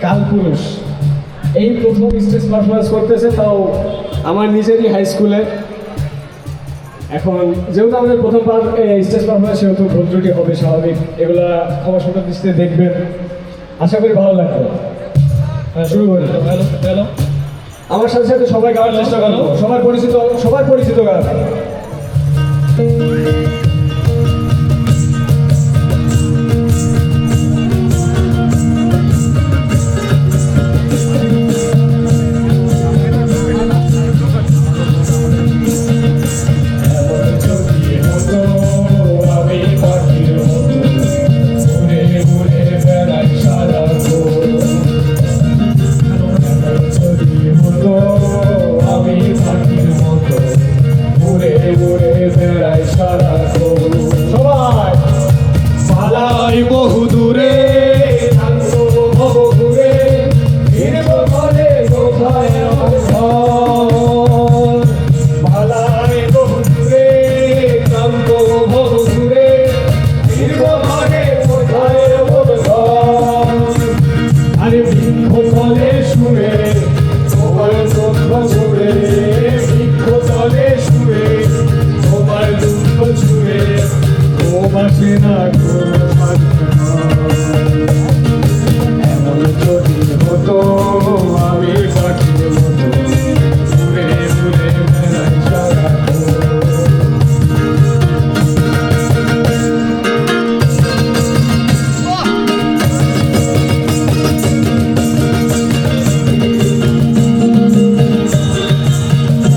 কালপুরুষ এই প্রথম stage performance করতেছে, তাও আমার নিজেরই হাই স্কুলে। এখন যেহেতু আমাদের প্রথম স্টেজ পারফরমেন্স, সেহেতু ভুল ত্রুটি হবে স্বাভাবিক, এগুলা ক্ষমা সুন্দর দৃষ্টিতে দেখবেন, আশা করি ভালো লাগবে। শুরু করি। আমার সাথে সাথে সবাই গাওয়ার চেষ্টা করো, সবার পরিচিত গান। বহুদূরে বহুদূরে ফিরব বলে কোথায় আমার ঘর, পালাই বহুদূরে কান্দ বহুদূরে ফিরব বলে কোথায় আমার ঘর। আরে বৃক্ষ তলে শুয়ে তোমার দুঃখ ছুড়ে, বৃক্ষ তলে শুয়ে তোমার দুঃখ ছুড়ে, ও বাসে না